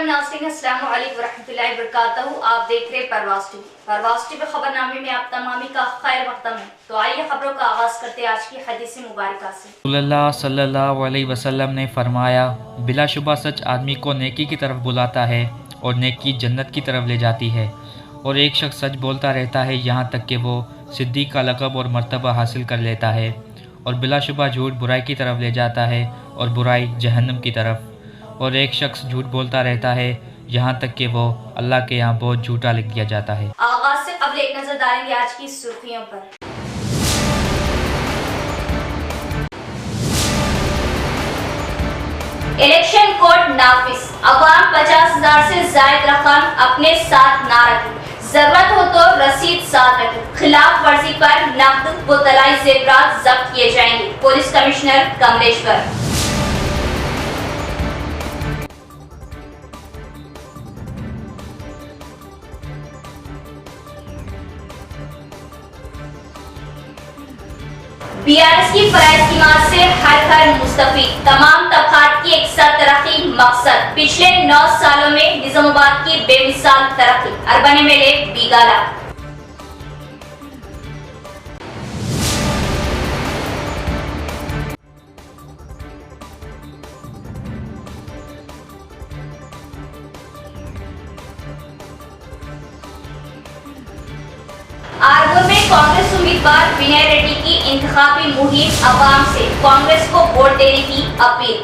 नाज़रीन, अस्सलामु अलैकुम वरहमतुल्लाहि वबरकातुहू। आप देख रहे परवाज़ टीवी खबरनामे में आप तमामी का खैर मक़दम है। तो आइए खबरों का आगाज़ करते हैं आज की हदीस मुबारका से। रसूलुल्लाह सल्लल्लाहु अलैहि वसल्लम ने फरमाया, बिलाशुबा सच आदमी को नेकी की तरफ बुलाता है और नेकी जन्नत की तरफ ले जाती है। और एक शख्स सच बोलता रहता है यहाँ तक कि वो सिद्दीक़ का लक़ब और मर्तबा हासिल कर लेता है। और बिलाशुबा झूठ बुराई की तरफ ले जाता है और बुराई जहन्नम की तरफ। और एक शख्स झूठ बोलता रहता है यहाँ तक कि वो अल्लाह के यहाँ बहुत झूठा लिख दिया जाता है। आगाज़ से कबल एक नज़र डालेंगे आज की सुर्खियों पर। इलेक्शन कोड नाफिज, अवाम 50,000 से जायद रकम अपने साथ ना रखें, जरूरत हो तो रसीद साथ रखें। खिलाफ वर्जी पर नकद व तलाई जेवरात जब्त किए जाएंगे। Police commissioner Kamleshwar. बीआरएस की फराइज कीमत से हर घर मुस्तफीद, तमाम तबकात की एक साथ तरक्की मकसद। पिछले 9 सालों में निजामाबाद की बेमिसाल तरक्की, अर्बन एमएलए बीगाला। आरमूर में कांग्रेस उम्मीदवार विनय रेड्डी की इंतखाबी मुहिम, अवाम से कांग्रेस को वोट देने की अपील।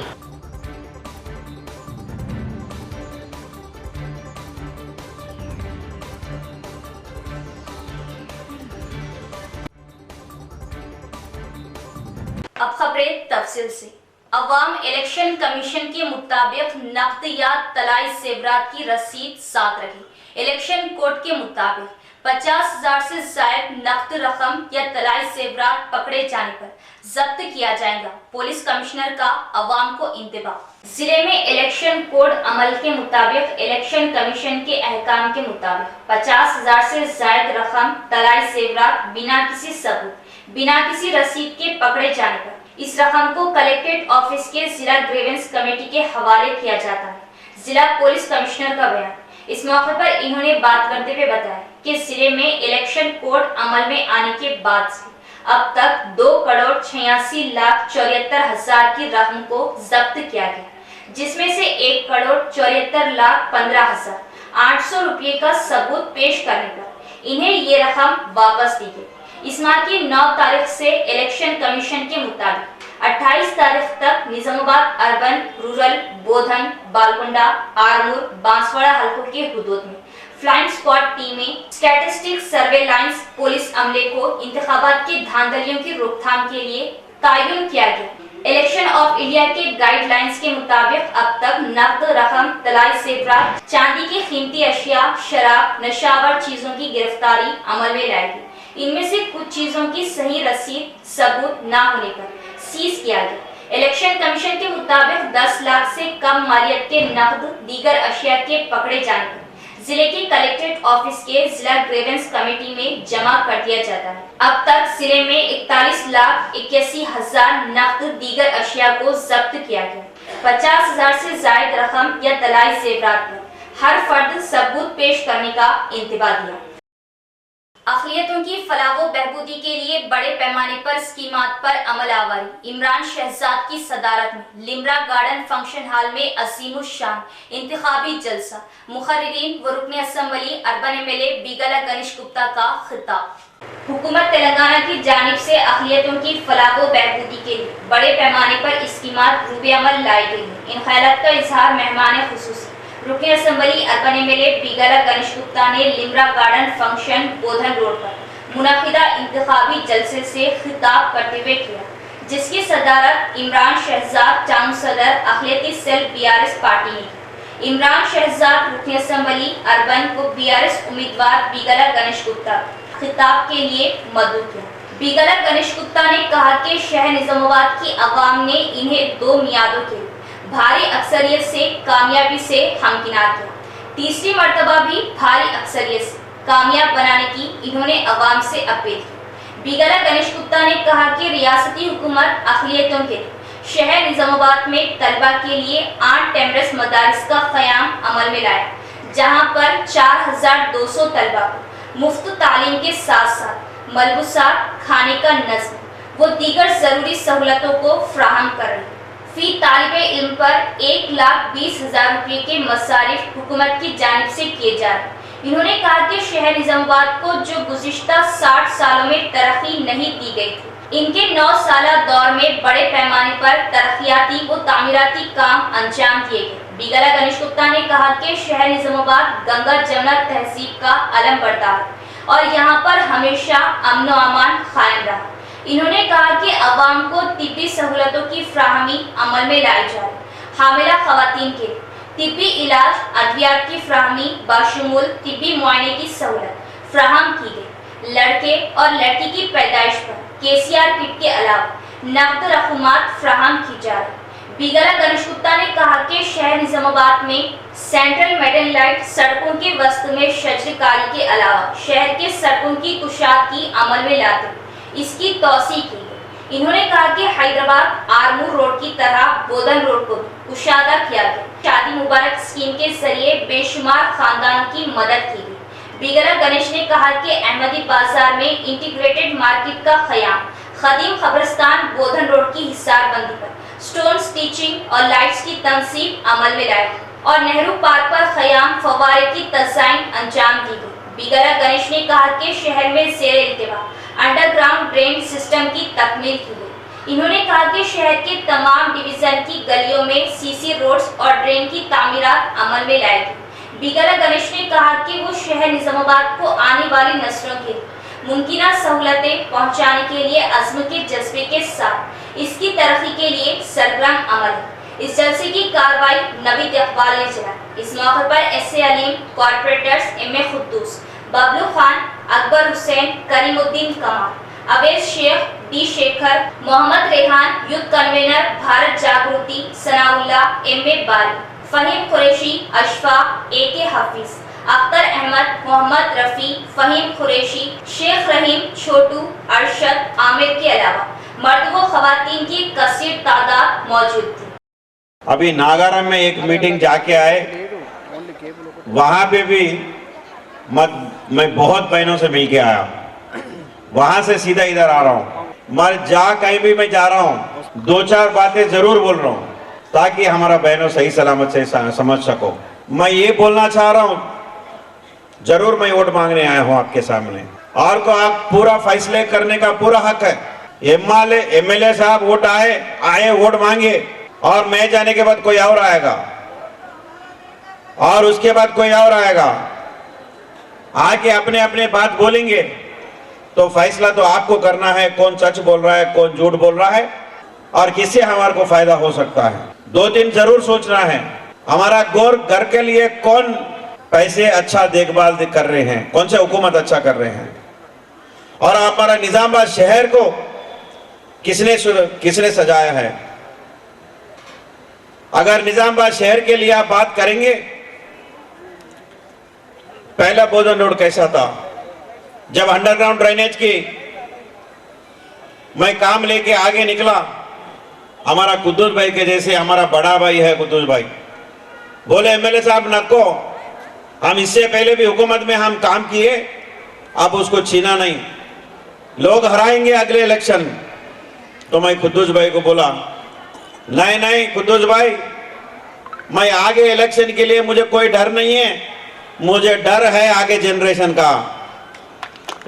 अब खबरें तफसील से। अवाम इलेक्शन कमीशन के मुताबिक नकद या तलाई जेवरात की रसीद साथ रखें। इलेक्शन कोड के मुताबिक 50,000 से जायद नकद रकम या तलाई जेवरात पकड़े जाने पर जब्त किया जाएगा। पुलिस कमिश्नर का अवाम को इंतबाह। जिले में इलेक्शन कोड अमल के मुताबिक इलेक्शन कमीशन के अहकाम के मुताबिक 50,000 से जायद रकम तलाई जेवरात बिना किसी सबूत, बिना किसी रसीद के पकड़े जाने पर इस रकम को कलेक्ट्रेट ऑफिस के जिला ग्रीवेंस कमेटी के हवाले किया जाता है। जिला पुलिस कमिश्नर का बयान। इस मौके पर इन्होंने बात करते हुए बताया कि जिले में इलेक्शन कोड अमल में आने के बाद से अब तक 2,86,74,000 की रकम को जब्त किया गया, जिसमें से 1,74,15,800 रुपये का सबूत पेश करने पर इन्हें ये रकम वापस दी गई। इस माह की 9 तारीख से इलेक्शन कमीशन के मुताबिक 28 तारीख तक निजामाबाद अर्बन, रूरल, बोधन, बालकुंडा, आरमूर, बांसवाड़ा हलकों के हुदूद में फ्लाइंग स्क्वाड टीमें, स्टैटिस्टिक्स, सर्वेलांस, पुलिस अमले को इंतखाबात की धांधलियों की रोकथाम के लिए तयन किया गया। इलेक्शन ऑफ इंडिया के गाइडलाइंस के मुताबिक अब तक नकद रकम, तलाई जेवरात, चांदी की कीमती अशिया, शराब, नशावर चीजों की गिरफ्तारी अमल में लाई गई। इनमें से कुछ चीजों की सही रसीद सबूत न होने पर सीज किया गया। इलेक्शन कमीशन के मुताबिक 10 लाख से कम मालियत के नकद, दीगर अशिया के पकड़े जाने पर जिले के कलेक्ट्रेट ऑफिस के जिला ग्रीवेंस कमेटी में जमा कर दिया जाता है। अब तक जिले में 41,81,000 नकद, दीगर अशिया को जब्त किया गया। 50,000 से जायद रकम या तलाई जेवरात पर हर फर्द सबूत पेश करने का इंतबाह दिया। अक़लियतों की फलाह व बहबूदी के लिए बड़े पैमाने पर स्कीमात पर अमल आवारी। इमरान शहजाद की सदारत में लिम्रा गार्डन फंक्शन हॉल में अज़ीमुश्शान इंतखाबी जलसा, मुखर्रिरीन व रुकन assembly urban MLA Bigala Ganesh Gupta का खिताब। हुकूमत तेलंगाना की जानिब से अक़लियतों की फलाह व बहबूदी के लिए बड़े पैमाने पर स्कीमात रूबे अमल लाई गई है। इन ख्यालात का इजहार मेहमान खुसूसी रुकन assembly urban MLA Bigala Ganesh Gupta ने Limra garden function Bodhan road पर मुनाकिदा इंतखाबी जलसे से खिताब करते हुए किया, जिसकी सदारत इमरान शहजाद चांग सदर अक़लियती सेल बीआरएस पार्टी ने की। इमरान शहजाद रुकन असेंबली अर्बन को बीआरएस उम्मीदवार बीगाला गणेश गुप्ता खिताब के लिए मदऊ किया। बीगाला गणेश गुप्ता ने कहा कि शहर निजामाबाद की अवाम ने इन्हें 2 मियादों के भारी अक्सरियत से कामयाबी से हमकिनार किया। तीसरी मर्तबा भी भारी अक्सरियत से कामयाब बनाने की इन्होंने अवाम से अपील की। बीगाला गणेश गुप्ता ने कहा कि रियासती हुकूमत अक़लियतों के शहर निजामाबाद में तलबा के लिए 8 टेमरस मदारिस का क़याम अमल में लाया, जहां पर 4200 तलबा को मुफ्त तालीम के साथ साथ मलबूसात, खाने का नज़्म वो दीगर ज़रूरी सहूलतों को फ्राहम कर रही। फी तालिबे इल्म पर 1,20,000 रुपये के मसारिफ हुकूमत की जानिब से किए जा रहे। इन्होंने कहा कि शहर निजामाबाद को जो गुज़िश्ता 60 सालों में तरक्की नहीं दी गई थी, इनके 9 साला दौर में बड़े पैमाने पर तरक्याती व तामीराती काम अंजाम दिए गए। बिगला गणेश गुप्ता ने कहा कि शहर निजामाबाद गंगा जमुना तहसीब का अलम बरदार और यहाँ पर हमेशा अमन व अमान कायम रहा। इन्होंने कहा कि अवाम को तिब्बी सहूलतों की फ्राहमी अमल में लाई जाए। हामिला खवातीन के तिब्बी इलाज, अद्वियात की फ्राहमी बाशमूल तिब्बी मुआयने की सहूलत फ्राहम की गई। लड़के और लड़की की पैदाइश पर KCR किट के अलावा नकद रकूमात फ्राहम की जा रही। बिगला गणेश गुप्ता ने कहा कि शहर निजामाबाद में सेंट्रल मेटल लाइट सड़कों के वस्त में शजरकारी के अलावा शहर के सड़कों की कुशादगी अमल में लाते इसकी तौसी की गई। इन्होंने कहा कि हैदराबाद आरमूर रोड की तरह बोधन रोड को कुशादा किया गया। शादी मुबारक स्कीम के जरिए बेशुमार खानदानों की मदद की गई। बिगला गणेश ने कहा कि अहमदी बाजार में इंटीग्रेटेड मार्केट का क़याम, खदीम कब्रिस्तान बोधन रोड की हिसारबंदी पर स्टोन स्टिचिंग और लाइट्स की तंसीब अमल में लाई और नेहरू पार्क पर क़याम फव्वारे की तज़ाइन अंजाम दी गई। बिगला गणेश ने कहा कि शहर में ज़ेरे इल्तिवा अंडरग्राउंड ड्रेन सिस्टम की तकमील की गई। इन्होंने कहा कि शहर के तमाम डिवीजन की गलियों में CC रोड्स और ड्रेन की तामीरात अमल में लाई गई। बिगला गणेश ने कहा कि वो शहर निजामाबाद को आने वाली नस्लों के मुमकिना सहूलतें पहुंचाने के लिए अज़्म के जज्बे के साथ इसकी तरक्की के लिए सरगर्म अमल है। इस जलसे की कार्रवाई नवीद इकबाल ने चलाई। इस मौके पर SA Aleem, corporators MA Quddus, Bablu Khan, Akbar Hussain, Kareemuddin Kamal, Avesh Shaikh, D Shekhar, Mohammed Rehan, youth convener Bharat Jagruti, Sanaullah, MA बारी, फहीम कुरैशी, अशफा, AK हफीज, अख्तर अहमद, मोहम्मद रफ़ी, फहीम कुरैशी, शेख रहीम, छोटू, अरशद, आमिर के अलावा मर्द व खवातीन की कसीर तादाद मौजूद थी। अभी नागारा में एक मीटिंग जाके आए, वहां पे भी मैं बहुत बहनों से मिल के आया, वहां से सीधा इधर आ रहा हूँ। मैं जहाँ कहीं भी मैं जा रहा हूँ 2-4 बातें जरूर बोल रहा हूँ ताकि हमारा बहनों सही सलामत से समझ सको। मैं ये बोलना चाह रहा हूँ, जरूर मैं वोट मांगने आया हूँ आपके सामने, और को आप पूरा फैसले करने का पूरा हक है। MLA साहब वोट आए वोट मांगे, और मैं जाने के बाद कोई और आएगा, और उसके बाद कोई और आएगा, आके अपने अपने बात बोलेंगे, तो फैसला तो आपको करना है कौन सच बोल रहा है, कौन झूठ बोल रहा है, और किससे हमारे को फायदा हो सकता है। 2-3 जरूर सोचना है, हमारा घर के लिए कौन पैसे अच्छा देखभाल कर रहे हैं, कौन से हुकूमत अच्छा कर रहे हैं, और हमारा निजामाबाद शहर को किसने सजाया है। अगर निजामाबाद शहर के लिए आप बात करेंगे, पहला बोधन रोड कैसा था, जब अंडरग्राउंड ड्रेनेज की मैं काम लेके आगे निकला, हमारा कुद्दूस भाई के जैसे हमारा बड़ा भाई है कुद्दूस भाई, बोले MLA साहब नको, हम इससे पहले भी हुकूमत में हम काम किए, अब उसको छीना नहीं, लोग हराएंगे अगले इलेक्शन। तो मैं कुद्दूस भाई को बोला, नहीं कुद्दूस भाई, मैं आगे इलेक्शन के लिए मुझे कोई डर नहीं है, मुझे डर है आगे जनरेशन का।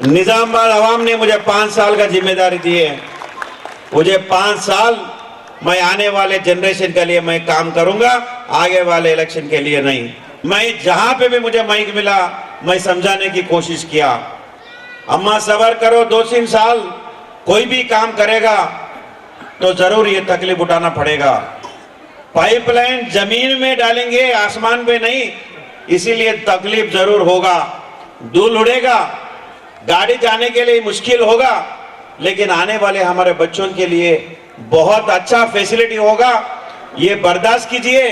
निजामाबाद अवाम ने मुझे 5 साल का जिम्मेदारी दी है, मुझे 5 साल मैं आने वाले जनरेशन के लिए मैं काम करूंगा, आगे वाले इलेक्शन के लिए नहीं। मैं जहां पे भी मुझे माइक मिला मैं समझाने की कोशिश किया, अम्मा सबर करो, 2-3 साल कोई भी काम करेगा तो जरूर ये तकलीफ उठाना पड़ेगा। पाइपलाइन जमीन में डालेंगे, आसमान पे नहीं, इसीलिए तकलीफ जरूर होगा, धूल उड़ेगा, गाड़ी जाने के लिए मुश्किल होगा, लेकिन आने वाले हमारे बच्चों के लिए बहुत अच्छा फैसिलिटी होगा। ये बर्दाश्त कीजिए,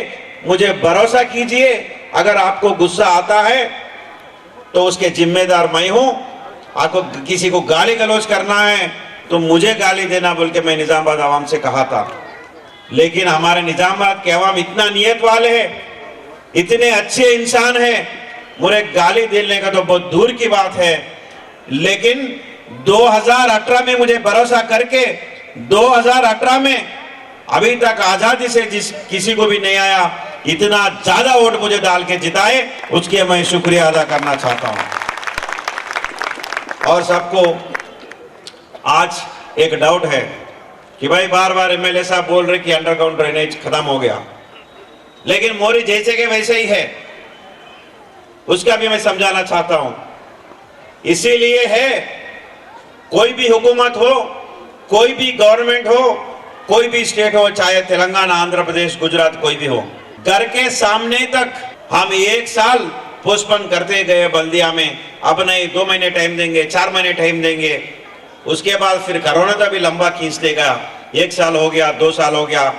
मुझे भरोसा कीजिए। अगर आपको गुस्सा आता है तो उसके जिम्मेदार मैं हूं। आपको किसी को गाली गलौज करना है तो मुझे गाली देना बोल के मैं निजामाबाद आवाम से कहा था। लेकिन हमारे निजामाबाद के अवाम इतना नियत वाले हैं, इतने अच्छे इंसान हैं, मुझे गाली देने का तो बहुत दूर की बात है। लेकिन 2018 में मुझे भरोसा करके 2018 में अभी तक आजादी से जिस किसी को भी नहीं आया, इतना ज्यादा वोट मुझे डाल के जिताए, उसके मैं शुक्रिया अदा करना चाहता हूं। और सबको आज एक डाउट है कि भाई बार बार एमएलए साहब बोल रहे कि अंडरग्राउंड ड्रेनेज खत्म हो गया, लेकिन मोरी जैसे के वैसे ही है, उसका भी मैं समझाना चाहता हूं। इसीलिए है, कोई भी हुकूमत हो, कोई भी गवर्नमेंट हो, कोई भी स्टेट हो, चाहे तेलंगाना, आंध्र प्रदेश, गुजरात, कोई भी हो, घर के सामने तक हम 1 साल पोस्टपोन करते गए बल्दिया में। अब नहीं 2 महीने टाइम देंगे, 4 महीने टाइम देंगे, उसके बाद फिर कोरोना का भी लंबा खींचते गया। 1 साल हो गया, 2 साल हो गया,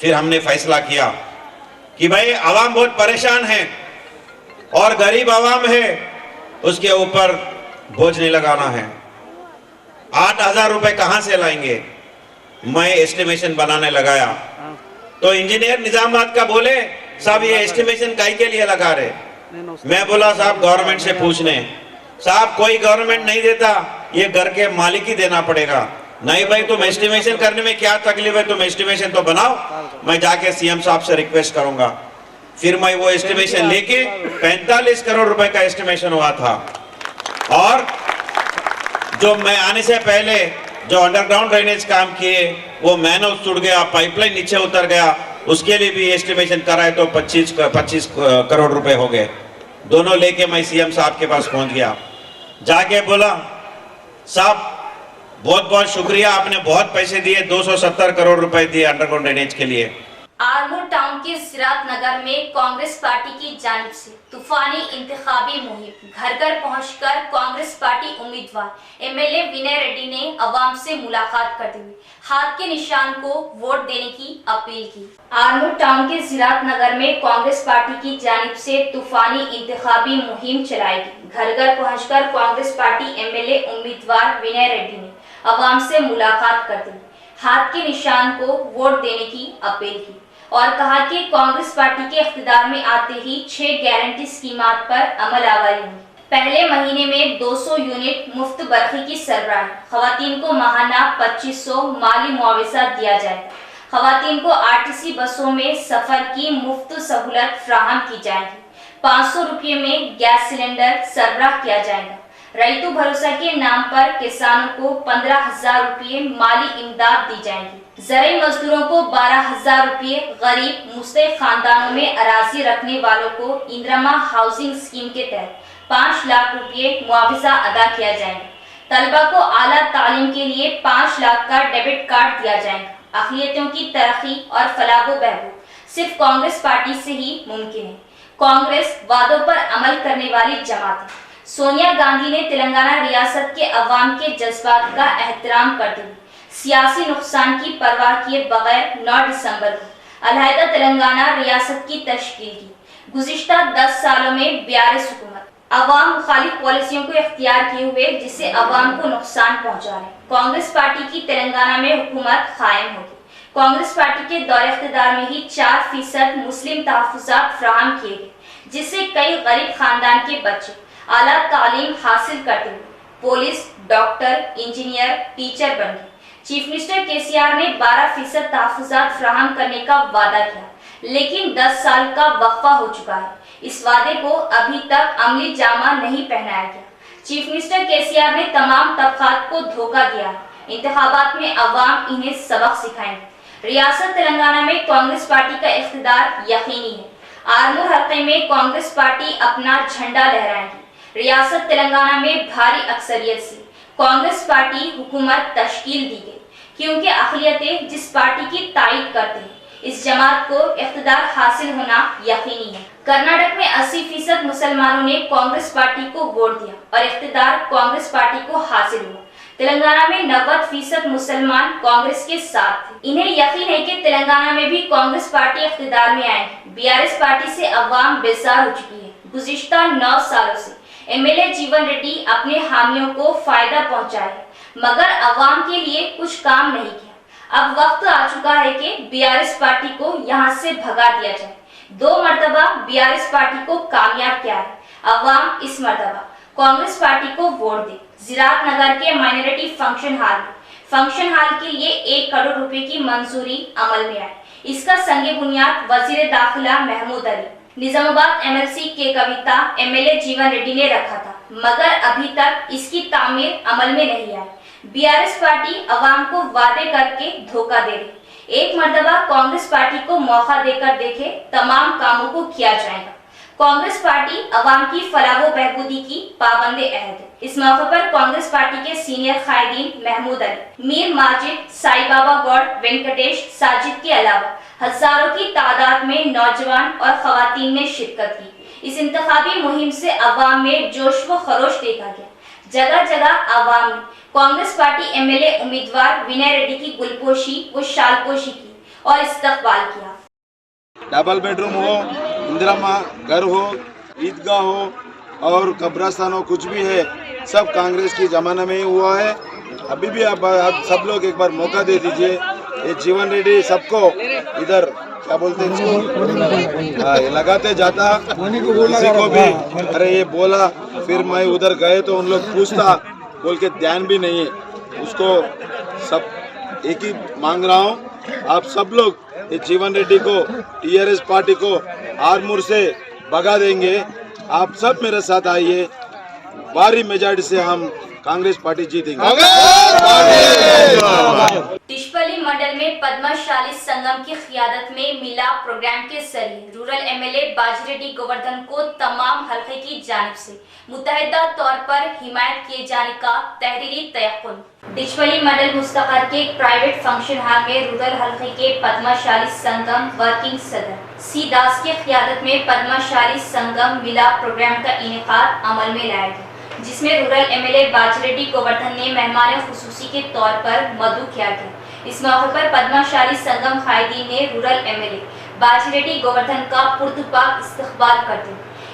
फिर हमने फैसला किया कि भाई आवाम बहुत परेशान है और गरीब आवाम है, उसके ऊपर बोझ नहीं लगाना है। 8,000 रुपए कहां से लाएंगे? मैं एस्टिमेशन बनाने लगाया तो इंजीनियर निजामाबाद का बोले, साहब ये एस्टिमेशन काहे के लिए लगा रहे? मैं बोला साहब गवर्नमेंट से पूछने। साहब कोई गवर्नमेंट नहीं देता, ये घर के मालिक ही देना पड़ेगा। नहीं भाई तुम एस्टिमेशन करने में क्या तकलीफ है, तुम एस्टिमेशन तो बनाओ, मैं जाके सीएम साहब से रिक्वेस्ट करूंगा। फिर मैं वो एस्टिमेशन लेके 45 करोड़ रुपए का एस्टिमेशन हुआ था। और जो मैं आने से पहले जो अंडरग्राउंड ड्रेनेज काम किए वो मैनहोल टूट गया, पाइपलाइन नीचे उतर गया, उसके लिए भी एस्टिमेशन कराए तो 25 करोड़ रुपए हो गए। दोनों लेके मैं सीएम साहब के पास पहुंच गया, जाके बोला साहब बहुत बहुत शुक्रिया, आपने बहुत पैसे दिए, 270 करोड़ रुपए दिए अंडरग्राउंड ड्रेनेज के लिए। आरमूर टाउन के सिरात नगर में कांग्रेस पार्टी की जानिब से तूफानी इंतखाबी मुहिम, घर घर पहुंचकर कांग्रेस पार्टी उम्मीदवार एमएलए विनय रेड्डी ने अवाम से मुलाकात करते हुए हाथ के निशान को वोट देने की अपील की। आरमूर टाउन के सिरात नगर में कांग्रेस पार्टी की जानिब से तूफानी इंतखाबी मुहिम चलाई गई। घर घर पहुंचकर कांग्रेस पार्टी एमएलए उम्मीदवार विनय रेड्डी ने अवाम से मुलाकात करते हुए हाथ के निशान को वोट देने की अपील की और कहा कि कांग्रेस पार्टी के इख्तिदार में आते ही 6 गारंटी स्कीमात पर अमल आवारी होगी। पहले महीने में 200 यूनिट मुफ्त बरखी की सरबराही, खवातीन को माहाना 2500 माली मुआवजा दिया जाएगा। खवातीन को आरटीसी बसों में सफर की मुफ्त सहूलत फ्राहम की जाएगी। 500 रुपये में गैस सिलेंडर सरबराह किया जाएगा। रईतु भरोसा के नाम पर किसानों को 15,000 रुपये माली इमदाद दी जाएगी। ज़राई मजदूरों को 12,000 रुपये, गरीब मुस्तहिक खानदानों में अराजी रखने वालों को इंदिरा हाउसिंग स्कीम के तहत 5 लाख रुपये मुआवजा अदा किया जाएगा। तलबा को आला तालीम के लिए 5 लाख का डेबिट कार्ड दिया जाएगा। अक़लियतों की तरक्की और फलाह व बहबूद सिर्फ कांग्रेस पार्टी से ही मुमकिन है। कांग्रेस वादों पर अमल करने वाली जमात है। सोनिया गांधी ने तेलंगाना रियासत के अवाम के जज्बात का एहतराम करते हुए सियासी नुकसान की परवाह किए बगैर 9 दिसंबर को अलहदा तेलंगाना रियासत की तश्कील की। गुज़िश्ता 10 सालों में बीआरएस हुकूमत अवाम मुखालिफ पॉलिसियों को इख्तियार किए हुए जिससे अवाम को नुकसान पहुंचा है। कांग्रेस पार्टी की तेलंगाना में हुकूमत कायम होगी। कांग्रेस पार्टी के दौरे इख्तिदार में ही 4% मुस्लिम तहफ़्फ़ुज़ात फ्राहम किए गए, जिससे कई गरीब खानदान के बच्चे आला तालीम हासिल करते हुए पुलिस, डॉक्टर, इंजीनियर, टीचर बन गए। चीफ मिनिस्टर केसीआर ने 12% तहफ़्फ़ुज़ात फ्राहम करने का वादा किया, लेकिन 10 साल का वक्फा हो चुका है। इस वादे को अभी तक अमली जामा नहीं पहनाया गया। चीफ मिनिस्टर केसीआर ने तमाम तबक़ात को धोखा दिया। इंतखाबात में अवाम इन्हें सबक सिखाएंगे। रियासत तेलंगाना में कांग्रेस पार्टी का इख्तिदार यकीनी है। आरमूर हल्के में कांग्रेस पार्टी अपना झंडा लहराएगी। रियासत तेलंगाना में भारी अक्सरियत से कांग्रेस पार्टी हुकूमत तश्कील दी गई, क्योंकि अक़लियतें जिस पार्टी की तायद करते हैं, इस जमात को इख्तिदार हासिल होना यकीनी है। कर्नाटक में 80% मुसलमानों ने कांग्रेस पार्टी को वोट दिया और इख्तिदार कांग्रेस पार्टी को हासिल हुआ। तेलंगाना में 90% मुसलमान कांग्रेस के साथ थे। इन्हें यकीन है कि तेलंगाना में भी कांग्रेस पार्टी इख्तिदार में आएगी। बीआरएस पार्टी से अवाम बेजार हो चुकी है। गुज़िश्ता 9 सालों से एमएलए जीवन रेड्डी अपने हामियों को फायदा पहुंचाए, मगर अवाम के लिए कुछ काम नहीं किया। अब वक्त आ चुका है कि बीआरएस पार्टी को यहाँ से भगा दिया जाए। 2 मर्तबा बीआरएस पार्टी को कामयाब किया है अवाम, इस मर्तबा कांग्रेस पार्टी को वोट दे। जिरात नगर के माइनॉरिटी फंक्शन हाल के लिए 1 करोड़ रुपए की मंजूरी अमल में आई। इसका संगे बुनियाद वजीर दाखिला महमूद अली, निजामाबाद एमएलसी के कविता एमएलए जीवन रेड्डी ने रखा था, मगर अभी तक इसकी तामीर अमल में नहीं आई। बीआरएस पार्टी अवाम को वादे करके धोखा दे रही। एक मर्तबा कांग्रेस पार्टी को मौका देकर देखे, तमाम कामों को किया जाएगा। कांग्रेस पार्टी अवाम की फलाह व बहबूदी की पाबंदे अहद है। इस मौके पर कांग्रेस पार्टी के सीनियर कायदीन महमूद अली, मीर माजिद, साई बाबा गौड़, वेंकटेश, साजिद के अलावा हजारों की तादाद में नौजवान और खवातीन ने शिरकत की। इस इंतखाबी मुहिम से अवाम में जोश व खरोश देखा गया। जगह जगह अवाम ने कांग्रेस पार्टी एमएलए उम्मीदवार विनय रेड्डी की गुलपोशी व शालपोशी की और इस्तकबाल किया। डबल बेडरूम हो, इंदिरा घर हो, ईदगाह हो और कब्रस्तान हो, कुछ भी है, सब कांग्रेस की जमाने में ही हुआ है। अभी भी आप सब लोग एक बार मौका दे दीजिए। ये जीवन रेड्डी सबको इधर क्या बोलते हैं लगाते जाता, किसी को भी अरे ये बोला, फिर मैं उधर गए तो उन लोग पूछता बोल के ध्यान भी नहीं है उसको। सब एक ही मांग रहा हूँ, आप सब लोग ये जीवन रेड्डी को, टीआरएस पार्टी को आरमूर से भगा देंगे। आप सब मेरे साथ आइए, भारी मेजॉरिटी से हम कांग्रेस पार्टी जीतेंगे। टिशपल्ली मंडल में पद्मशाली संगम की क़ियादत में मिला प्रोग्राम के जरिए रूरल एमएलए बाजिरेड्डी गोवर्धन को तमाम हल्के की जानिब से मुतहदा तौर पर हिमायत किए जाने का तहरीरी तयक्कुन। टिशपल्ली मंडल मुस्तक़र के एक प्राइवेट फंक्शन हॉल में रूरल हल्के के पद्मशाली संगम वर्किंग सदर सी दास की क़ियादत में पद्मशाली संगम मिला प्रोग्राम का इनेकाद अमल में लाया गया, जिसमें रूरल एमएलए बाजिरेड्डी गोवर्धन ने मेहमान खुसूसी के तौर पर मदऊ किया गया। इस मौके पर पद्मशाली संगम कायदीन ने रूरल एमएलए बाजिरेड्डी गोवर्धन का पुरतपाक इस्तकबाल करते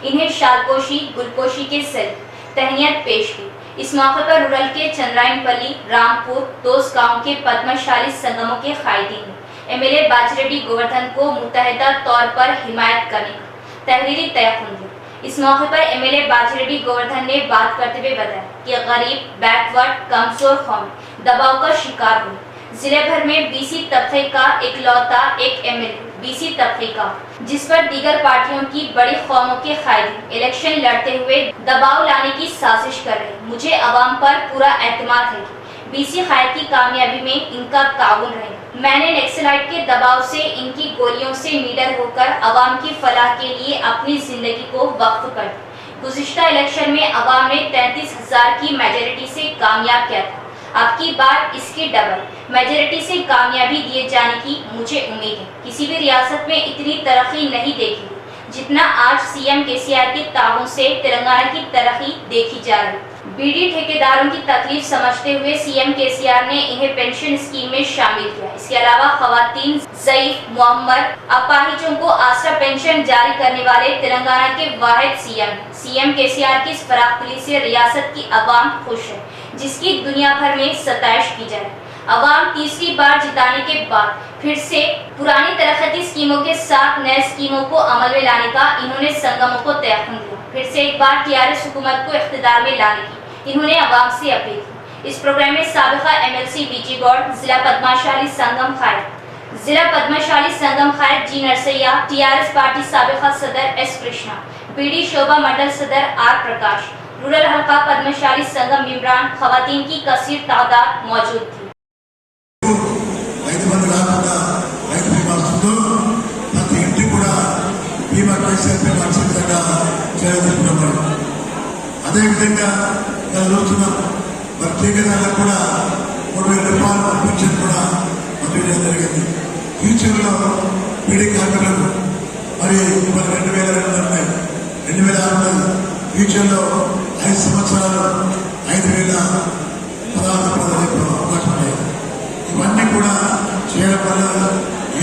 इन्हें शालपोशी गुलपोशी के जरिए तहनीत पेश की। इस मौके पर रूरल के चंद्रायनपल्ली, रामपुर, दोस्त गाँव के पद्मशाली संगमों के कायदीन ने एमएलए बाजिरेड्डी गोवर्धन को मुतहदा तौर पर हिमायत करने का तहरीरी तयक्कुन दिया। इस मौके पर एमएलए बाजिरेड्डी गोवर्धन ने बात करते हुए बताया कि गरीब, बैकवर्ड, कमजोर कौम दबाव का शिकार हुए। जिले भर में बीसी तबके का इकलौता एक एमएलए बीसी तबके का, जिस पर दीगर पार्टियों की बड़ी कौमों के कायदीन इलेक्शन लड़ते हुए दबाव लाने की साजिश कर रहे। मुझे अवाम पर पूरा एतमाद है कि बीसी कायद की कामयाबी में इनका ताउन रहेगा। मैंने नक्सलाइट के दबाव से, इनकी गोलियों से निडर होकर अवाम की फलाह के लिए अपनी जिंदगी को वक्फ कर दी। गुज़िश्ता इलेक्शन में अवाम ने 33,000 की मेजॉरिटी से कामयाब किया था। अब की बार इसके डबल मेजॉरिटी से कामयाबी दिए जाने की मुझे उम्मीद है। किसी भी रियासत में इतनी तरक्की नहीं देखी जितना आज सीएम केसीआर के ताउन से तेलंगाना की तरक्की देखी जा रही। बीडी ठेकेदारों की तकलीफ समझते हुए सीएम केसीआर ने इन्हें पेंशन स्कीम में शामिल किया। इसके अलावा खवातीन, ज़ईफ, मुअम्मर, अपाहिजों को आसरा पेंशन जारी करने वाले तेलंगाना के वाहिद सीएम केसीआर की इस फराखदिली से रियासत की अवाम खुश है, जिसकी दुनिया भर में सताइश की जाए। अवाम तीसरी बार जिताने के बाद फिर से पुरानी तरक्की स्कीमों के साथ नए स्कीमों को अमल में लाने का इन्होंने संगमों को तयक्कुन दिया। फिर से एक बार टीआरएस हुकूमत को इख्तिदार में लाने की इन्होंने अवाम से अपील की। इस प्रोग्राम में साबिका एमएलसी बीजी गौड़, जिला पद्मशाली संगम खायद जी नरसैया, टीआरएस पार्टी साबिका सदर एस कृष्णा, बीडी शोभा मंडल सदर आर प्रकाश, रूरल हल्का पद्मशाली संगम इमरान, खवातीन की कसीर तादाद मौजूद थी। అదేవిధంగా రోజున మరి ఠేకేదారులకు కూడా 3,000 రూపాయల పెన్షన్ కూడా మంజూరు జరిగింది. ఫ్యూచర్లో పీడీ కార్మికులకు మరి 2,200 ఫ్యూచర్లో 5 సంవత్సరాలు 5,016 రూపాయలు చెప్పే అవకాశం ఉంది. ఇవన్నీ కూడా చేయడం వల్ల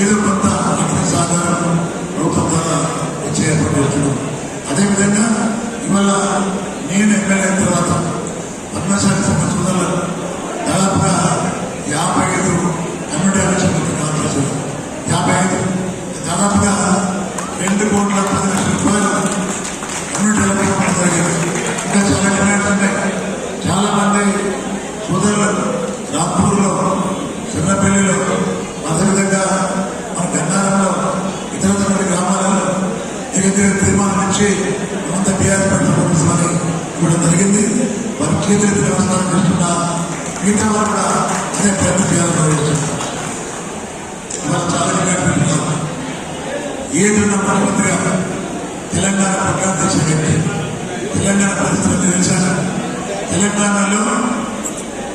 ఏదో కొంత ఆర్థిక సహకారం ప్రభుత్వం ద్వారా వచ్చే ఏర్పాటు చేస్తున్నాం. అదేవిధంగా ఇవాళ నేను ఎమ్మెల్యే అయిన తర్వాత పద్మశాలి సంఘ సోదరులు దాదాపుగా 55 కమ్యూనిటీ జరిగింది. వారి చేతులెత్తి నమస్కారం చేస్తున్నా. మిగతా వారు కూడా అదే ప్రయత్నం చేయాలని భావిస్తున్నాను. ఇవాళ చాలా పెట్టుకున్నాం. ఏదున్న ముఖ్యమంత్రిగా తెలంగాణ ప్రకారం చేసే వ్యక్తి. తెలంగాణ పరిస్థితులు తెలిసాను. తెలంగాణలో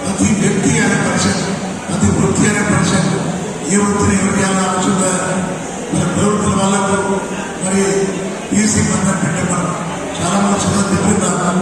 ప్రతి వ్యక్తి అనే పరిషత్, ప్రతి వృత్తి అనే పరిషత్, ఏ వృత్తిని ఎవరికి ఎలా ఆలోచన మన ప్రభుత్వం వాళ్ళకు మరి ఈసీ బంధం పెట్టే మనం చాలా మంది సుధా చెప్తున్నాం.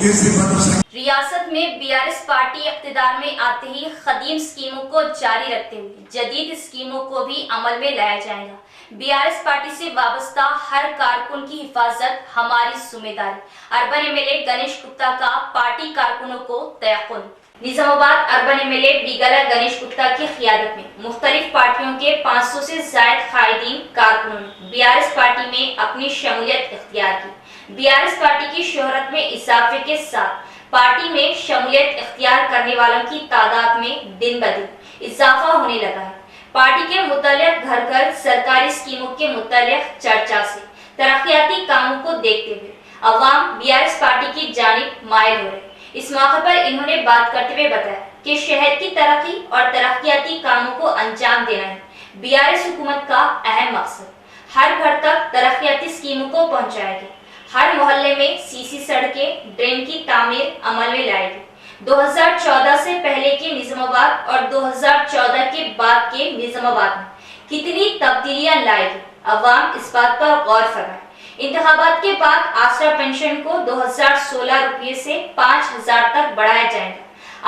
ఈసీ బంధం रियासत में बीआरएस पार्टी इख्तिदार में आते ही खदीम स्कीमों को जारी रखते हुए जदीद स्कीमों को भी अमल में लाया जाएगा। बीआरएस पार्टी से वाबस्ता हर कारकुन की हिफाजत हमारी जिम्मेदारी। अर्बन एमएलए गणेश गुप्ता का पार्टी कारकुनों को तयक़ुन। निजामाबाद अर्बन एमएलए बिगला गणेश गुप्ता की क़ियादत में मुख्तलिफ पार्टियों के 500 से जायद कायदीन कारकुनों ने बीआरएस पार्टी में अपनी शमूलियत इख्तियार की। बीआरएस पार्टी की शोहरत में इजाफे के साथ पार्टी में शमूलियत इख्तियार करने वालों की तादाद में दिन ब दिन इजाफा होने लगा है। पार्टी के मुतल्लिक़ घर घर सरकारी स्कीमों के मुतल्लिक़ चर्चा से तरक्याती कामों को देखते हुए अवाम बीआरएस पार्टी की जानिब माइल हो रहे। इस मौके पर इन्होंने बात करते हुए बताया कि शहर की तरक्की और तरक्याती कामों को अंजाम देना है बीआरएस हुकूमत का अहम मकसद। हर घर तक तरक्याती स्कीमों को पहुँचाएगी। हर मोहल्ले में सीसी सड़कें, ड्रेन की तामीर अमल में लाएगी। 2014 से पहले के निजामाबाद और 2014 के बाद के निजामाबाद में कितनी तब्दीलियां लाएगी, अवाम इस बात पर गौर फरमाए। इंतखाबात के बाद आसरा पेंशन को 2016 रुपये से 5,000 तक बढ़ाया जाएगा।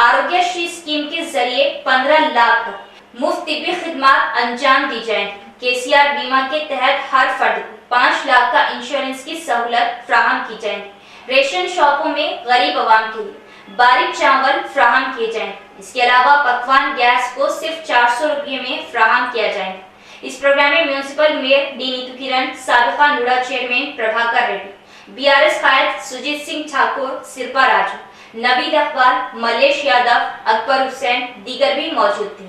आरोग्यश्री स्कीम के जरिए 15 लाख तक मुफ्त तिब्बी खिदमात अंजाम दी जाएंगी। केसीआर बीमा के तहत हर फर्द को 5 लाख का इंश्योरेंस की सहूलत फ्राहम की जाएगी। रेशन शॉपों में गरीब आवाम के लिए बारीक चावल फ्राहम किए जाएंगे। इसके अलावा पकवान गैस को सिर्फ 400 रुपये में फ्राहम किया जाएगा। इस प्रोग्राम में म्यूनिसिपल मेयर डी नीतू किरण, साबिका नूडा चेयरमैन प्रभाकर रेड्डी, बीआरएस कायद सुजीत सिंह ठाकुर, सिरपा राजू, नवीद अकबर, मलेश यादव, अकबर हुसैन दीगर भी मौजूद थे।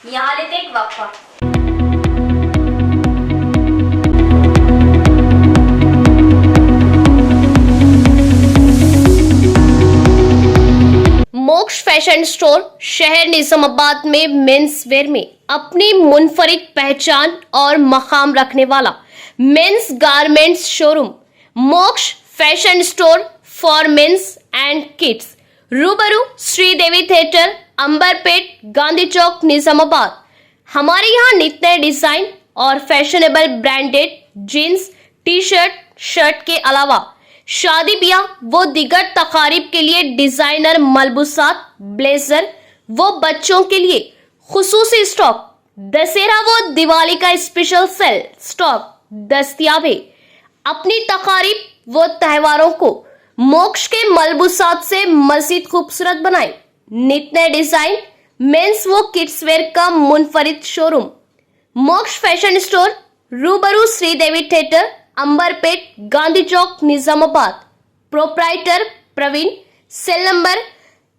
यहाँ लेते एक वक्फा। मोक्ष फैशन स्टोर शहर निजामाबाद में मेंस वेयर में अपनी मुनफरिद पहचान और मकाम रखने वाला men's garments showroom Moksha fashion store for men's and kids, रूबरू श्रीदेवी थिएटर, अंबरपेट, गांधी चौक, निजामाबाद। हमारे यहाँ नित नए डिजाइन और fashionable branded jeans, T shirt, shirt के अलावा शादी ब्याह वो दिगर तकारीब के लिए डिजाइनर मलबूसात, ब्लेजर वो बच्चों के लिए खुसूसी स्टॉक, दशहरा वो दिवाली का स्पेशल सेल स्टॉक दस्तियाब है। अपनी तकारीब वो त्योहारों को मोक्ष के मलबूसात से मजीद खूबसूरत बनाए। नित नए डिजाइन मेंस वो किड्स वेयर का मुनफरिद शोरूम मोक्ष फैशन स्टोर, रूबरू Sridevi theatre, Amberpet, Gandhi Chowk, Nizamabad. Proprietor Praveen, cell number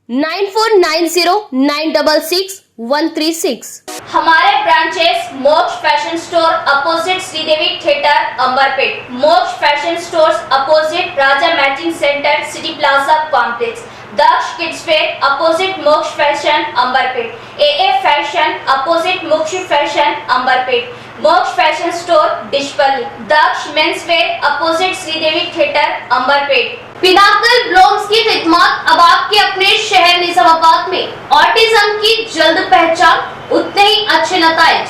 9490966136। हमारे branches Moksha fashion store opposite Sridevi theatre, Amberpet, Moksha fashion stores opposite Raja matching centre, city plaza complex, Daksh kids wear opposite Moksha fashion, Amberpet, AA fashion opposite Moksha fashion, Amberpet, Moksha fashion store Dichpally, Daksh men's wear opposite Sridevi theatre, Amberpet. Pinnacle ब्लॉम्स की खिदमत अब आपके अपने शहर निजामाबाद में autism की जल्द पहचान, उतने ही अच्छे नताइज,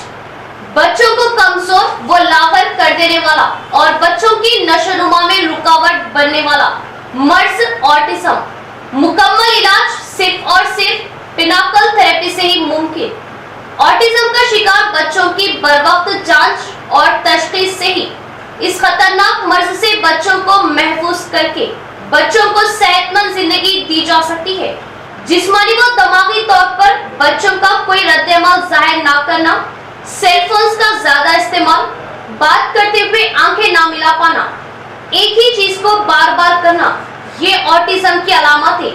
बच्चों को कमजोर व लावर कर देने वाला और बच्चों की नशोनुमा में रुकावट बनने वाला मर्ज ऑटिज्म, मुकम्मल इलाज सिर्फ और सिर्फ पिनाकल थेरेपी से ही मुमकिन। ऑटिज्म का शिकार बच्चों की बरवक्त जांच और तशखीस से ही इस खतरनाक मर्ज से बच्चों को महफूज करके बच्चों को सेहतमंद जिंदगी दी जा सकती है। जिस्मानी व दिमागी तौर पर बच्चों का कोई रद्द-ए-अमल जाहिर ना करना, सेलफोन्स का ज्यादा इस्तेमाल, बात करते हुए आंखें ना मिला पाना, एक ही चीज को बार बार करना, ये ऑटिज्म की अलामत है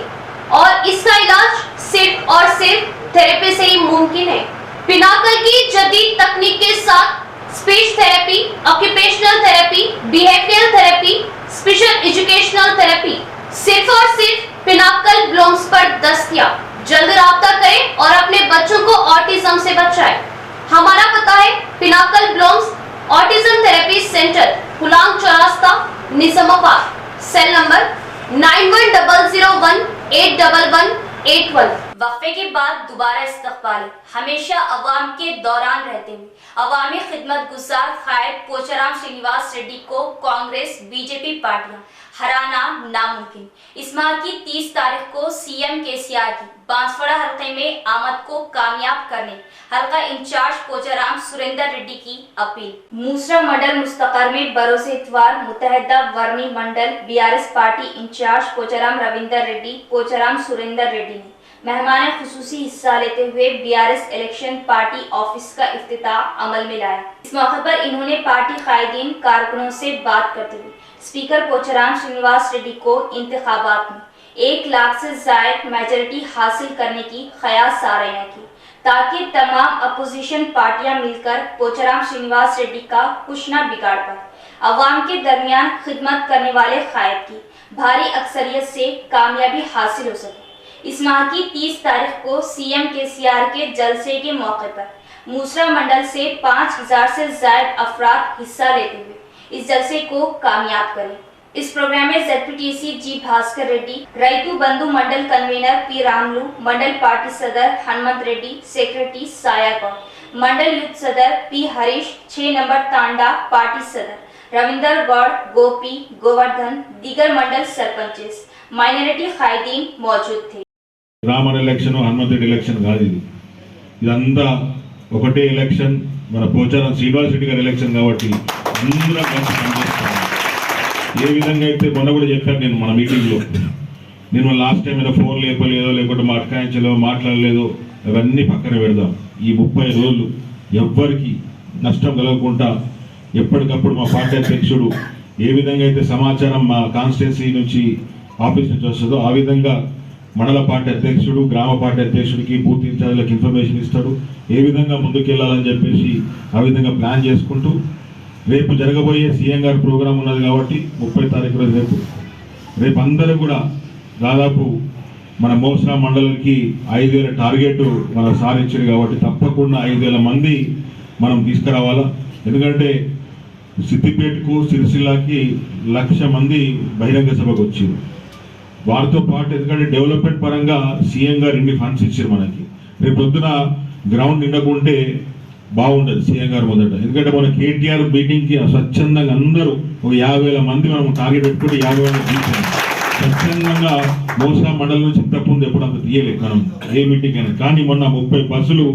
और इसका इलाज सिर्फ और सिर्फ थेरेपी से ही मुमकिन है। पिनाकल की जदीद तकनीक के साथ speech therapy, occupational therapy, behavioural therapy, special educational therapy, सिर्फ और सिर्फ पिनाकल ब्लूम्स पर दस्तयाब। जल्द राब्ता करें और अपने बच्चों को ऑटिज्म से बचाएं। हमारा पता है Pinnacle Blooms autism therapy centre, Hulang Chowrasta, Nizamabad. Cell number 9100181181। वक्फे के बाद दोबारा इस्तकबाल हमेशा अवाम के दौरान रहते हुए अवामी खिदमत गुजार कायद पोचाराम श्रीनिवास रेड्डी को कांग्रेस बीजेपी पार्टियां हराना नामुमकिन। इस माह की 30 तारीख को सीएम केसीआर की बांसवाड़ा हल्के में आमद को कामयाब करने हल्का इंचार्ज पोचाराम सुरेंद्र रेड्डी की अपील। मूसरा मंडल मुस्तकर में बरोज़ इतवार मुत्तहिदा वर्णी मंडल बीआरएस पार्टी इंचार्ज पोचाराम रविंदर रेड्डी पोचाराम सुरेंद्र रेड्डी ने मेहमान खुसूसी हिस्सा लेते हुए बीआरएस इलेक्शन पार्टी ऑफिस का इफ्तिताह अमल में लाया। इस मौके पर इन्होंने पार्टी कायदीन कारकुनों से बात करते हुए स्पीकर पोचाराम श्रीनिवास रेड्डी को इंतखाबात में 1 लाख से ज़ायद मेजॉरिटी हासिल करने की ख़यास साराइयां की, ताकि तमाम अपोजिशन पार्टियां मिलकर पोचाराम श्रीनिवास रेड्डी का कुछ न बिगाड़ पाए। अवाम के दरमियान खिदमत करने वाले कायद की भारी अक्सरियत से कामयाबी हासिल हो सके। इस माह की 30 तारीख को सीएम केसीआर के जलसे के मौके पर मूसरा मंडल से 5000 से ज़ायद अफराद हिस्सा लेते हुए इस जलसे को कामयाब करें। इस प्रोग्राम में जेडपीटीसी जी भास्कर रेड्डी, रैतु बंधु मंडल कन्वीनर पी रामलू, मंडल पार्टी सदर हनुमंत रेड्डी, सेक्रेटरी साया कौर, मंडल यूथ सदर पी हरीश, 6 नंबर तांडा पार्टी सदर रविंदर गौड़, गोपी, गोवर्धन, दीगर मंडल सरपंचेस, माइनॉरिटी कायदीन मौजूद थे। రామన్ ఎలక్షన్ హనుమంతుడి ఎలక్షన్ కాదు, ఇదంతా ఒకటే ఎలక్షన్, మన పోచారం శ్రీనివాస్ రెడ్డి గారి ఎలక్షన్ కాబట్టి అందరం కలిసి పనిచేస్తాం. ఏ విధంగా అయితే మొన్న కూడా చెప్పాను నేను మన మీటింగ్లో, నేను లాస్ట్ టైం ఏదో ఫోన్ లేపలేదో లేకుంటే మాట్లాడించలేదో మాట్లాడలేదో అవన్నీ పక్కన పెడదాం. ఈ 30 రోజులు ఎవ్వరికి నష్టం కలగకుండా ఎప్పటికప్పుడు మా పార్టీ అధ్యక్షుడు ఏ విధంగా అయితే సమాచారం మా కాన్స్టిట్యున్సీ నుంచి ఆఫీస్ నుంచి వస్తుందో ఆ విధంగా మండల పార్టీ అధ్యక్షుడు, గ్రామ పార్టీ అధ్యక్షుడికి, బూత్ ఇన్ఛార్జ్లకు ఇన్ఫర్మేషన్ ఇస్తాడు. ఏ విధంగా ముందుకెళ్లాలని చెప్పేసి ఆ విధంగా ప్లాన్ చేసుకుంటూ రేపు జరగబోయే సీఎం గారి ప్రోగ్రాం ఉన్నది కాబట్టి 30 తారీఖు రోజు రేపు అందరూ కూడా దాదాపు మన మోసరా మండలికి 5000 టార్గెట్ మనం సాధించారు కాబట్టి తప్పకుండా 5000 మంది మనం తీసుకురావాలా. ఎందుకంటే సిద్దిపేటకు, సిరిసిల్లాకి 1,00,000 మంది బహిరంగ సభకు వచ్చారు. వారితో పాటు ఎందుకంటే డెవలప్మెంట్ పరంగా సీఎం గారు ఇన్ని ఫండ్స్ ఇచ్చారు మనకి. రేపు పొద్దున గ్రౌండ్ నిండకుంటే బాగుండదు సీఎం గారు మొదట. ఎందుకంటే మన కేటీఆర్ మీటింగ్కి స్వచ్ఛందంగా అందరూ ఒక 50,000 మంది మనం టార్గెట్ పెట్టుకుంటే 50,000 తీసాం. స్వచ్ఛందంగా మోసరా మండలం నుంచి ఇంతకుముందు ఎప్పుడు అంత తీయలేదు మనం ఏ మీటింగ్ అయినా. కానీ మొన్న 30 బస్సులు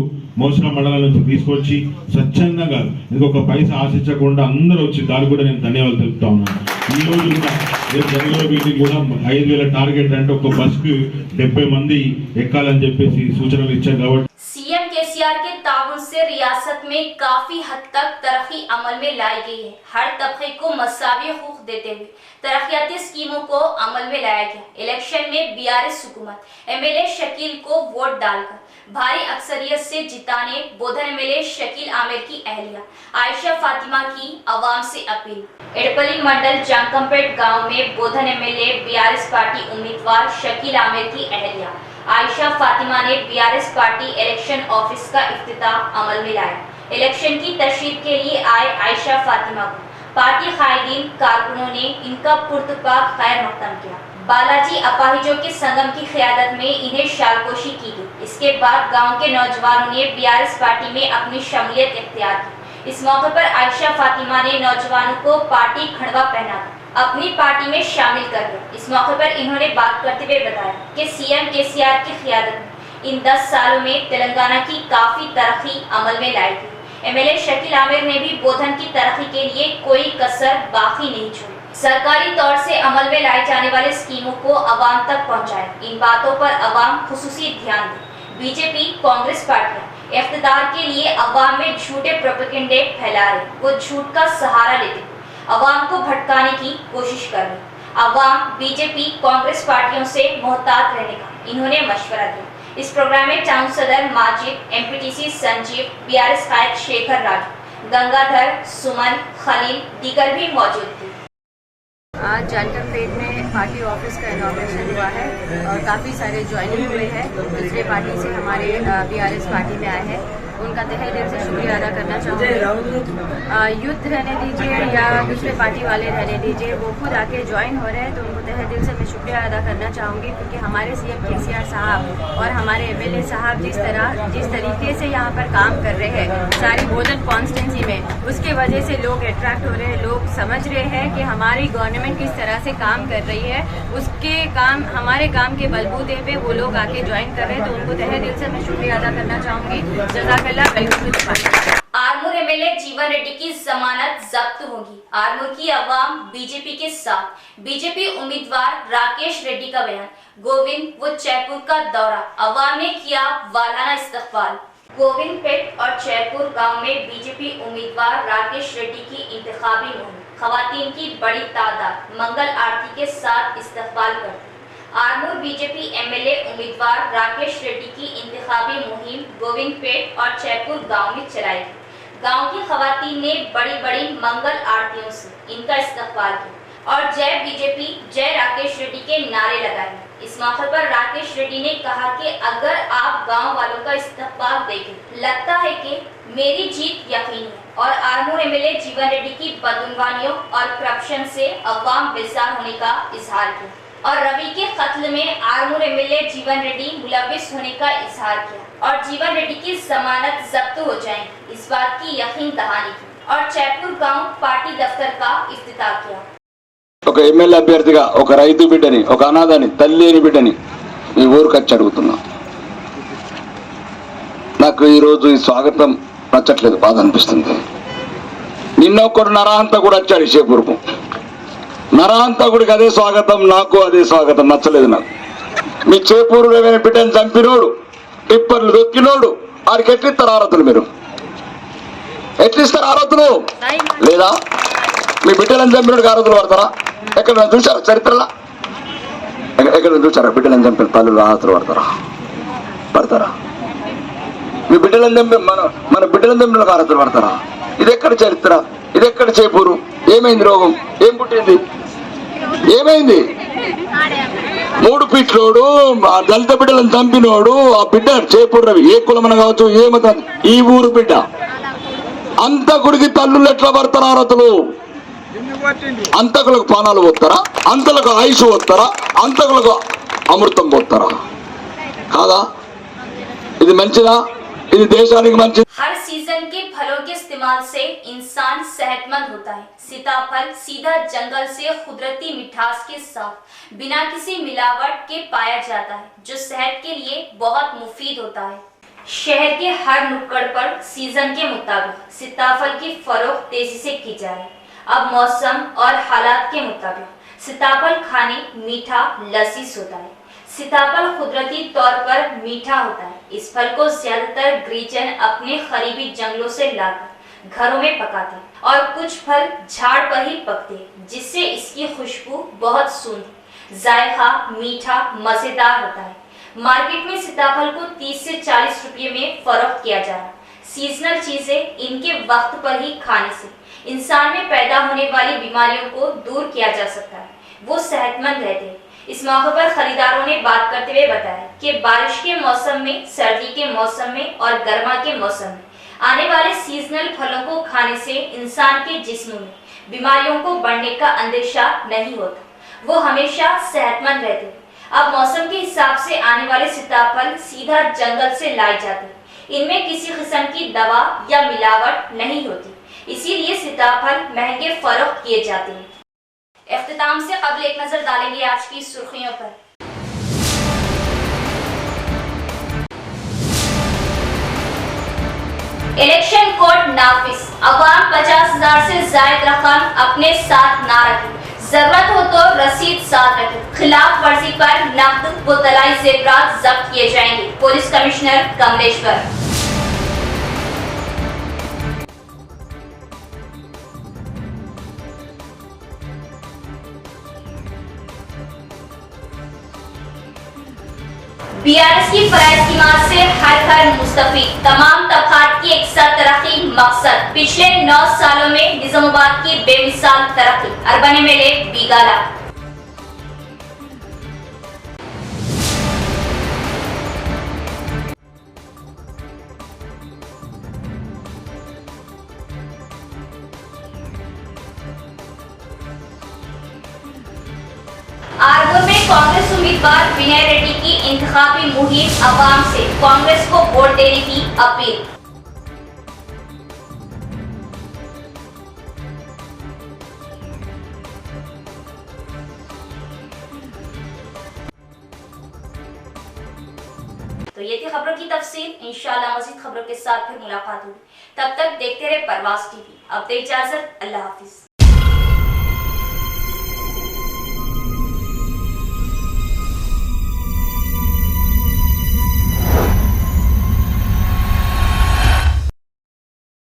మోసరా మండలం నుంచి తీసుకొచ్చి స్వచ్ఛందంగా ఇంకొక పైసా ఆశించకుండా అందరూ వచ్చి దానికి కూడా నేను ధన్యవాదాలు తెలుపుతా ఉన్నాను. ఈ రోజు కూడా రేపు జరిగే మీటింగ్ కూడా 5000 టార్గెట్ అంటే ఒక బస్కి 70 మంది ఎక్కాలని చెప్పేసి సూచనలు ఇచ్చారు. కాబట్టి सीएम केसीआर के ताउन से रियासत में काफी हद तक तरक्की अमल में लाई गई है। हर तबके को मसावी हुकूक देते हुए तरक्याती स्कीमों को अमल में लाया गया। इलेक्शन में बीआरएस हुकूमत एमएलए शकील को वोट डालकर भारी अक्सरियत से जिताने बोधन एमएलए शकील आमिर की अहलिया आयशा फातिमा की अवाम से अपील। एडपली मंडल जांकमपेट गांव में बोधन एमएलए बीआरएस पार्टी उम्मीदवार शकील आमिर की अहलिया आयशा फातिमा ने बीआरएस पार्टी इलेक्शन ऑफिस का इफ्तिताह अमल में लाया। इलेक्शन की तशरीफ के लिए आए आयशा फातिमा को पार्टी कायदीन कारकुनों ने इनका पुरतपाक खैर मकदम किया। बालाजी अपाहिजों के संगम की क़यादत में इन्हें शालपोशी की गई। इसके बाद गांव के नौजवानों ने बीआरएस पार्टी में अपनी शमूलियत इख्तियार की। इस मौके पर आयशा फातिमा ने नौजवानों को पार्टी खड़वा पहनाकर अपनी पार्टी में शामिल कर लिया। इस मौके पर इन्होंने बात करते हुए बताया कि सीएम केसीआर की क़यादत में इन 10 सालों में तेलंगाना की काफी तरक्की अमल में लाई गई। एमएलए शकील आमिर ने भी बोधन की तरक्की के लिए कोई कसर बाकी नहीं छोड़ी। सरकारी तौर से अमल में लाई जाने वाले स्कीमों को अवाम तक पहुंचाए। इन बातों पर अवाम खुसूसी ध्यान दे। बीजेपी कांग्रेस पार्टियां इख्तिदार के लिए अवाम में झूठे प्रोपेगेंडे फैला रहे, वो झूठ का सहारा लेते अवाम को भटकाने की कोशिश कर रहे। अवाम बीजेपी कांग्रेस पार्टियों से मोहतात रहने का इन्होंने मशवरा दिया। इस प्रोग्राम में टाउन सदर माजिद, एमपीटीसी संजीव, बीआरएस कायद शेखर राजू, गंगाधर, सुमन, खलील दीगर भी मौजूद थे। आज जानकमपेट में पार्टी ऑफिस का इनॉग्रेशन हुआ है और काफ़ी सारे ज्वाइनिंग हुए हैं। दूसरे पार्टी से हमारे BRS पार्टी में आए हैं, उनका तहे दिल से शुक्रिया अदा करना चाहूँगी। युद्ध रहने दीजिए या दूसरे पार्टी वाले रहने दीजिए, वो खुद आके ज्वाइन हो रहे हैं तो उनको तहे दिल से मैं शुक्रिया अदा करना चाहूँगी, क्योंकि हमारे CM KCR साहब और हमारे MLA साहब जिस तरीके से यहाँ पर काम कर रहे हैं सारी बोधन कॉन्स्टिट्यूंसी में, उसके वजह से लोग अट्रैक्ट हो रहे हैं, लोग समझ रहे हैं कि हमारी गवर्नमेंट किस तरह से काम कर रही है। उसके काम हमारे काम के बलबूते पे वो लोग आके ज्वाइन कर रहे हैं, तो उनको तहे दिल से मैं शुक्रिया अदा करना चाहूँगी। जज़ाकल्लाह। Welcome to the party. Armoor MLA Jeevan Reddy की जमानत जब्त होगी। आरमूर की अवाम बीजेपी के साथ। बीजेपी उम्मीदवार राकेश रेड्डी का बयान। गोविंद व जयपुर का दौरा, अवाम ने किया वालाना इस्तकबाल। गोविंदपेट और जयपुर गांव में बीजेपी उम्मीदवार राकेश रेड्डी की इंतखाबी मुहिम, खवातीन की बड़ी तादाद मंगल आरती के साथ इस्तकबाल करती। आरमूर बीजेपी MLA उम्मीदवार राकेश रेड्डी की इंतखाबी मुहिम गोविंदपेट और जयपुर गांव में चलाई गई। गांव की खवातीन ने बड़ी बड़ी मंगल आरतियों से इनका इस्तकबाल किया और जय बीजेपी जय राकेश रेड्डी के नारे लगाए। इस मौके पर राकेश रेड्डी ने कहा कि अगर आप गांव वालों का इस्तकबाल देखें, लगता है कि मेरी जीत यकीनी है। और आरमूर MLA जीवन रेड्डी की बदउनवानियों और करप्शन से अवाम बेजार होने का इजहार किया और रवि के कत्ल में आरमूर MLA जीवन रेड्डी मुलविस होने का इजहार किया और जीवन रेड्डी की जमानत जब्त हो जाएगी, इस बात की यकीन दहानी की और जयपुर गांव पार्टी दफ्तर का इफ्तिताह किया। ఒక ఎమ్మెల్యే అభ్యర్థిగా ఒక రైతు బిడ్డని, ఒక అనాథని, తల్లి లేని బిడ్డని ఈ ఊరికి వచ్చి అడుగుతున్నా. నాకు ఈరోజు ఈ స్వాగతం నచ్చట్లేదు, బాధ అనిపిస్తుంది. నిన్న ఒకడు నరహంతకుడు వచ్చాడు షేపూర్కు. నరహంతకుడికి అదే స్వాగతం, నాకు అదే స్వాగతం. నచ్చలేదు నాకు. మీ చేపూరులో ఏమైనా బిడ్డని చంపినోడు, టిప్పర్లు దొక్కినోడు, వారికి ఎట్లిస్తారు ఆరతులు? మీరు ఎట్లిస్తారు ఆరతులు? లేదా మీ బిడ్డలను చంపినోడికి ఆరతులు పడతారా? ఎక్కడ చూసారా చరిత్రలో? ఎక్కడ చూసారా బిడ్డలను చంపిన తల్లులు ఆరతులు పడతారా? మీ బిడ్డలను చంపి మన బిడ్డలను చంపిన ఆరతులు పడతారా? ఇది ఎక్కడ చరిత్ర? ఇది ఎక్కడ చేపూరు? ఏమైంది? రోగం ఏం పుట్టింది? ఏమైంది? 3 ఫీట్లోడు దళిత బిడ్డలను చంపినోడు ఆ బిడ్డ చేపూరు రవి, ఏ కులమన కావచ్చు, ఏ మతం, ఈ ఊరు బిడ్డ. అంతకుడికి తల్లులు ఎట్లా పడతారు ఆరతులు? అంతకులకు పానాలు పోతారా? అంతలకు ఆయుష్ పోతారా? అంతకులకు అమృతం పోతారా? కాదా? ఇది మంచిదా? ఇది దేశానికి మంచిది? हर सीजन के फलों के इस्तेमाल से इंसान सेहतमंद होता है। सीताफल सीधा जंगल से कुदरती मिठास के साथ बिना किसी मिलावट के पाया जाता है, जो सेहत के लिए बहुत मुफीद होता है। शहर के हर नुक्कड़ पर सीजन के मुताबिक सीताफल की फरोख्त तेजी से की जा रही है। अब मौसम और हालात के मुताबिक सीताफल खाने मीठा लजीज होता है। सीताफल कुदरती तौर पर मीठा होता है। इस फल को ज्यादातर गृहजन अपने करीबी जंगलों से लाकर घरों में पकाते हैं और कुछ फल झाड़ पर ही पकते हैं, जिससे इसकी खुशबू बहुत सूंधी, जायका मीठा मजेदार होता है। मार्केट में सीताफल को 30 से 40 रुपये में फरोख्त किया जा रहा है। सीजनल चीजें इनके वक्त पर ही खाने से इंसान में पैदा होने वाली बीमारियों को दूर किया जा सकता है, वो सेहतमंद रहते हैं। इस मौके पर खरीदारों ने बात करते हुए बताया कि बारिश के मौसम में, सर्दी के मौसम में और गर्मा के मौसम में आने वाले सीजनल फलों को खाने से इंसान के जिस्म में बीमारियों को बढ़ने का अंदेशा नहीं होता, वो हमेशा सेहतमंद रहते हैं। अब मौसम के हिसाब से आने वाले सीताफल सीधा जंगल से लाए जाते हैं। इनमें किसी किस्म की दवा या मिलावट नहीं होती, इसीलिए सीताफल महंगे फरोख्त किए जाते हैं। इख्तिताम से कबल एक नजर डालेंगे आज की सुर्खियों पर। इलेक्शन कोड नाफिज, अवाम 50,000 से जायद रकम अपने साथ ना रखें, जरूरत हो तो रसीद साथ रखें। खिलाफ वर्जी पर नकद व तलाई जेवरात जब्त किए जाएंगे। Police commissioner Kamleshwar. BRS की फराइज की मार से हर घर मुस्तफीद, तमाम तबकात की एक साथ तरक्की मकसद। पिछले 9 सालों में निजामाबाद की बेमिसाल तरक्की। Urban MLA बीगाला। कांग्रेस उम्मीदवार विनय रेड्डी की इंतखाबी मुहिम, अवाम से कांग्रेस को वोट देने की अपील। तो ये थी खबरों की तफसील। इंशाल्लाह मज़ीद खबरों के साथ फिर मुलाकात होगी। तब तक देखते रहे परवाज़ टीवी। अब दे इजाजत, अल्लाह हाफिज।